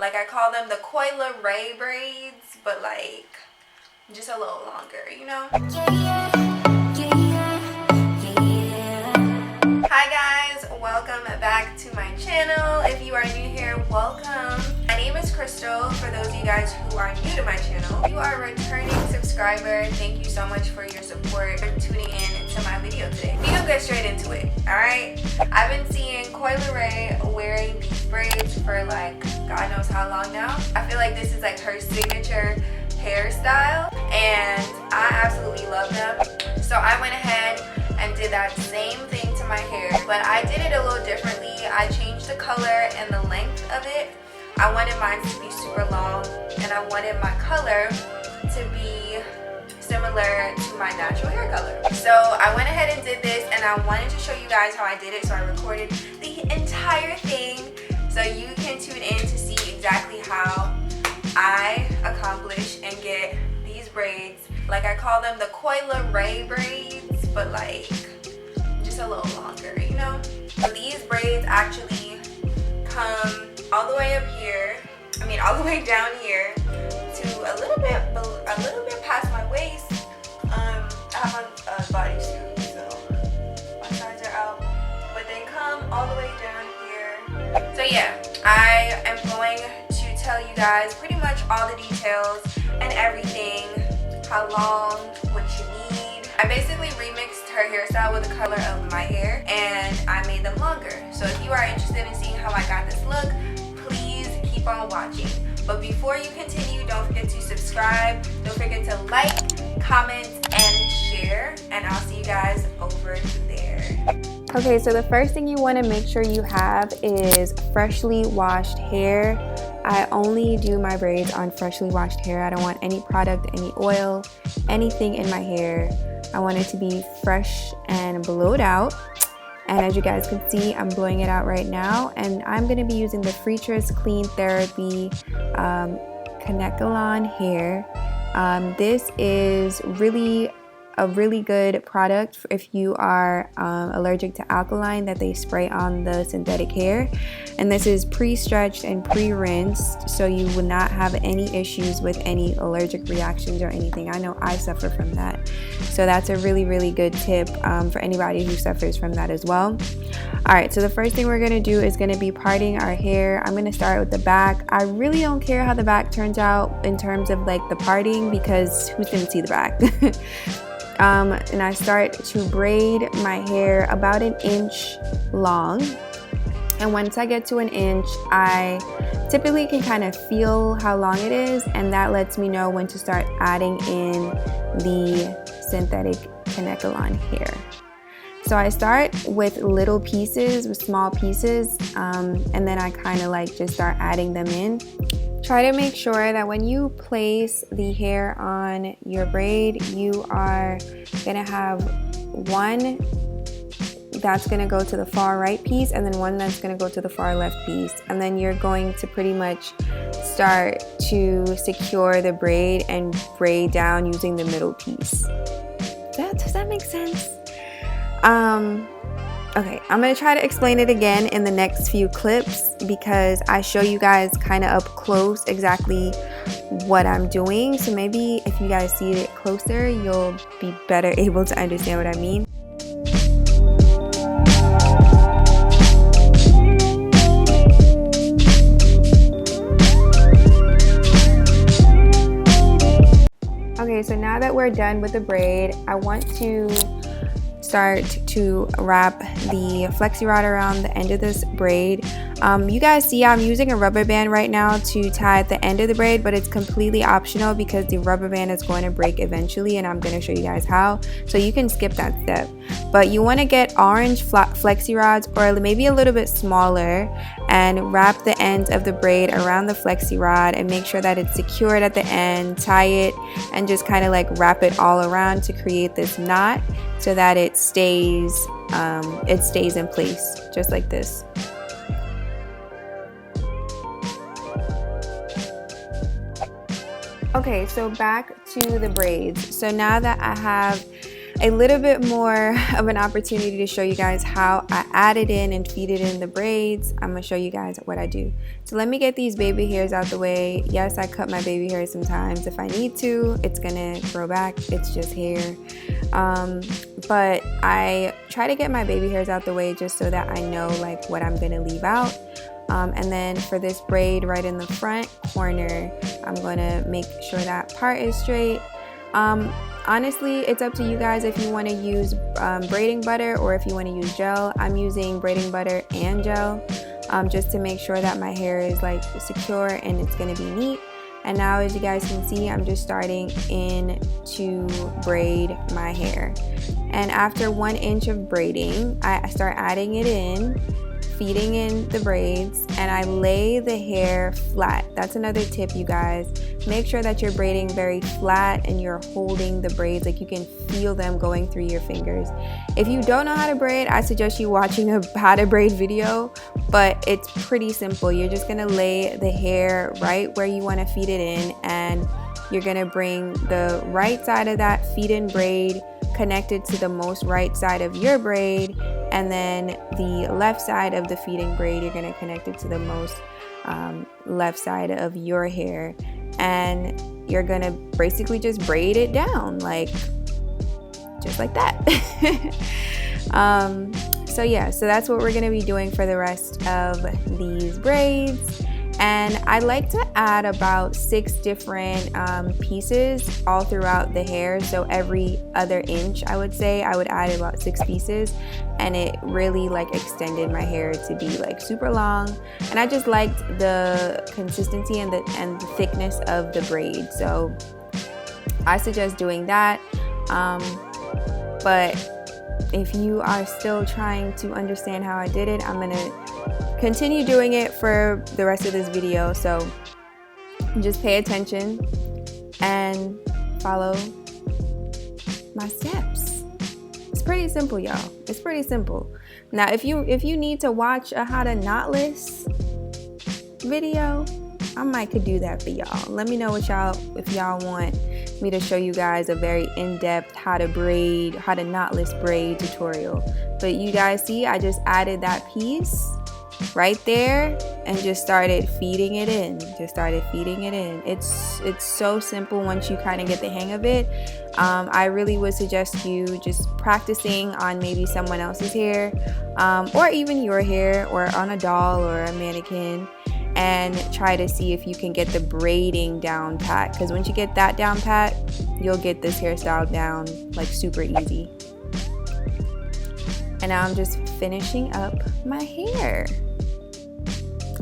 Like, I call them the Coi Leray Braids, but like just a little longer, you know? Hi guys, welcome back to my channel. If you are new here, welcome. My name is Krystal. For those of you guys who are new to my channel, if you are a returning subscriber, thank you so much for your support, for tuning in to my video today. We don't get straight into it, alright? I've been seeing Coi Leray wearing these braids for like God knows how long now. I feel like this is like her signature hairstyle and I absolutely love them. So I went ahead and did that same thing to my hair, but I did it a little differently. I changed the color and the length of it. I wanted mine to be super long and I wanted my color to be similar to my natural hair color. So I went ahead and did this and I wanted to show you guys how I did it, so I recorded the entire thing so you can tune in to see exactly how I accomplish and get these braids. Like, I call them the Coi Leray Braids, but like just a little longer, you know? So these braids actually come all the way up here, all the way down here to a little bit past my waist. I have on a bodysuit, so my sides are out, but they come all the way down here. So yeah, I am going to tell you guys pretty much all the details and everything, how long, what you need. I basically remixed her hairstyle with the color of my hair and I made them longer. So if you are interested in seeing how I got this look, please keep on watching. But before you continue, don't forget to subscribe, don't forget to like, comment, and share, and I'll see you guys over there. Okay, so the first thing you want to make sure you have is freshly washed hair. I only do my braids on freshly washed hair. I don't want any product, any oil, anything in my hair. I want it to be fresh and blowed out. And as you guys can see, I'm blowing it out right now. And I'm going to be using the Freetress Clean Therapy Kanekalon hair. This is a really good product if you are allergic to alkaline that they spray on the synthetic hair. And this is pre-stretched and pre-rinsed, so you will not have any issues with any allergic reactions or anything. I know I suffer from that, so that's a really good tip for anybody who suffers from that as well. Alright, so the first thing we're going to do is going to be parting our hair. I'm going to start with the back. I really don't care how the back turns out in terms of like the parting, because who's going to see the back? And I start to braid my hair about 1 inch long, and once I get to 1 inch, I typically can kind of feel how long it is, and that lets me know when to start adding in the synthetic Kanekalon hair. So I start with little pieces, with small pieces, and then I kind of like just start adding them in. Try to make sure that when you place the hair on your braid, you are gonna have one that's gonna go to the far right piece and then one that's gonna go to the far left piece. And then you're going to pretty much start to secure the braid and braid down using the middle piece. Does that make sense? Okay, I'm going to try to explain it again in the next few clips because I show you guys kind of up close exactly what I'm doing. So maybe if you guys see it closer, you'll be better able to understand what I mean. Okay, so now that we're done with the braid, I want to start to wrap the flexi rod around the end of this braid. You guys see I'm using a rubber band right now to tie at the end of the braid, but it's completely optional because the rubber band is going to break eventually, and I'm going to show you guys how, so you can skip that step. But you want to get orange flexi rods, or maybe a little bit smaller, and wrap the ends of the braid around the flexi rod and make sure that it's secured at the end. Tie it and just kind of like wrap it all around to create this knot so that it stays in place just like this. Okay, so back to the braids. So now that I have a little bit more of an opportunity to show you guys how I added in and feeded in the braids. I'm gonna show you guys what I do. So let me get these baby hairs out the way. Yes, I cut my baby hair sometimes if I need to. It's gonna grow back, it's just hair. But I try to get my baby hairs out the way just so that I know like what I'm gonna leave out. And then for this braid right in the front corner, I'm gonna make sure that part is straight. Honestly, it's up to you guys if you want to use braiding butter or if you want to use gel. I'm using braiding butter and gel just to make sure that my hair is like secure and it's going to be neat. And now, as you guys can see, I'm just starting in to braid my hair. And after 1 inch of braiding, I start adding it in, feeding in the braids, and I lay the hair flat. That's another tip, you guys. Make sure that you're braiding very flat and you're holding the braids like you can feel them going through your fingers. If you don't know how to braid, I suggest you watching a how to braid video, but it's pretty simple. You're just gonna lay the hair right where you want to feed it in, and you're gonna bring the right side of that feed in braid connected to the most right side of your braid, and then the left side of the feeding braid, you're going to connect it to the most left side of your hair, and you're going to basically just braid it down like just like that. So yeah, so that's what we're going to be doing for the rest of these braids. And I like to add about 6 different pieces all throughout the hair. So every other inch, I would say, I would add about 6 pieces. And it really like extended my hair to be like super long. And I just liked the consistency and the thickness of the braid. So I suggest doing that. But if you are still trying to understand how I did it, I'm gonna continue doing it for the rest of this video, so just pay attention and follow my steps. It's pretty simple, y'all. It's pretty simple. Now if you need to watch a how to knotless video, I might could do that for y'all. Let me know what if y'all want me to show you guys a very in-depth how to knotless braid tutorial. But you guys see, I just added that piece right there and just started feeding it in. It's so simple once you kind of get the hang of it. I really would suggest you just practicing on maybe someone else's hair, or even your hair, or on a doll or a mannequin, and try to see if you can get the braiding down pat, because once you get that down pat, you'll get this hairstyle down like super easy. And now I'm just finishing up my hair.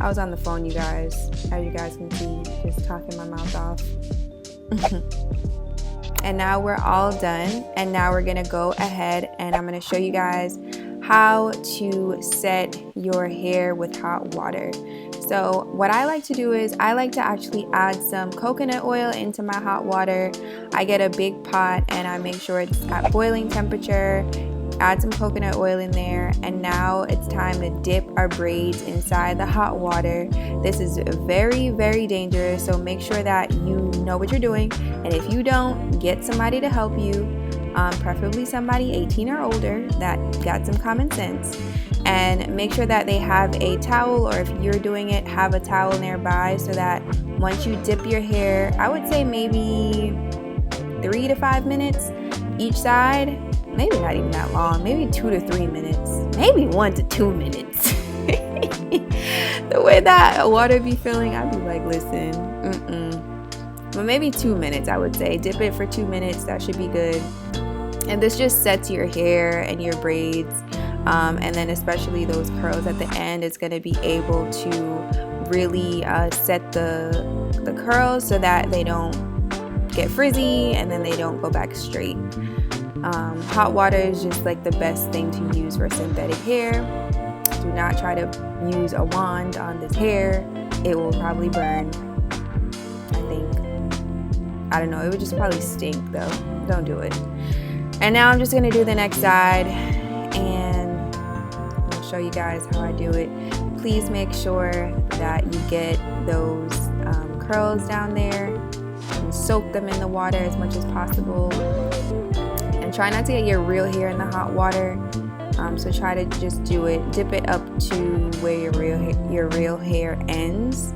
I was on the phone, you guys, as you guys can see, just talking my mouth off. And now we're all done, and now we're gonna go ahead and I'm gonna show you guys how to set your hair with hot water. So what I like to do is I like to actually add some coconut oil into my hot water. I get a big pot and I make sure it's at boiling temperature. Add some coconut oil in there, and now it's time to dip our braids inside the hot water. This is very, very dangerous, so make sure that you know what you're doing, and if you don't, get somebody to help you, preferably somebody 18 or older that got some common sense, and make sure that they have a towel, or if you're doing it, have a towel nearby, so that once you dip your hair, I would say maybe 3 to 5 minutes each side. Maybe not even that long, maybe 2 to 3 minutes, maybe 1 to 2 minutes. The way that water be feeling, I'd be like, listen, but maybe 2 minutes, I would say. Dip it for 2 minutes, that should be good. And this just sets your hair and your braids, and then especially those curls at the end, it's going to be able to really set the curls so that they don't get frizzy and then they don't go back straight. Hot water is just like the best thing to use for synthetic hair. Do not try to use a wand on this hair. It will probably burn. I don't know, it would just probably stink though. Don't do it. And now I'm just gonna do the next side, and I'll show you guys how I do it. Please make sure that you get those curls down there and soak them in the water as much as possible. And try not to get your real hair in the hot water. So try to just dip it up to where your real hair ends,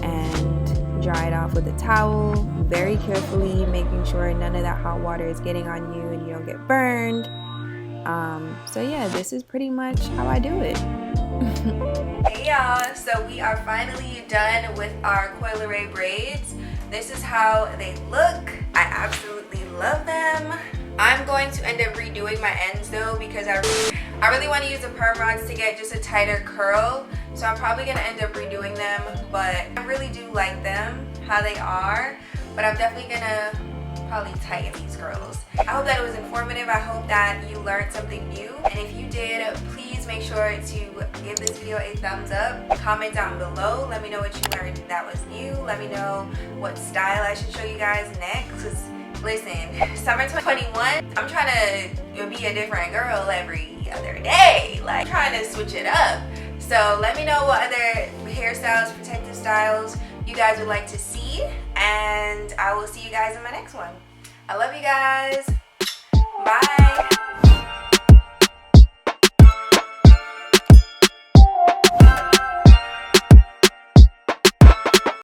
and dry it off with a towel very carefully, making sure none of that hot water is getting on you and you don't get burned. So yeah, this is pretty much how I do it. Hey y'all, so we are finally done with our Coi Leray braids. This is how they look. I absolutely love them. I'm going to end up redoing my ends though, because I really want to use the perm rods to get just a tighter curl. So I'm probably going to end up redoing them, but I really do like them, how they are. But I'm definitely going to probably tighten these curls. I hope that it was informative. I hope that you learned something new. And if you did, please make sure to give this video a thumbs up. Comment down below. Let me know what you learned that was new. Let me know what style I should show you guys next. Listen, summer 2021, I'm trying to be a different girl every other day. Like, I'm trying to switch it up. So let me know what other hairstyles, protective styles you guys would like to see. And I will see you guys in my next one. I love you guys. Bye.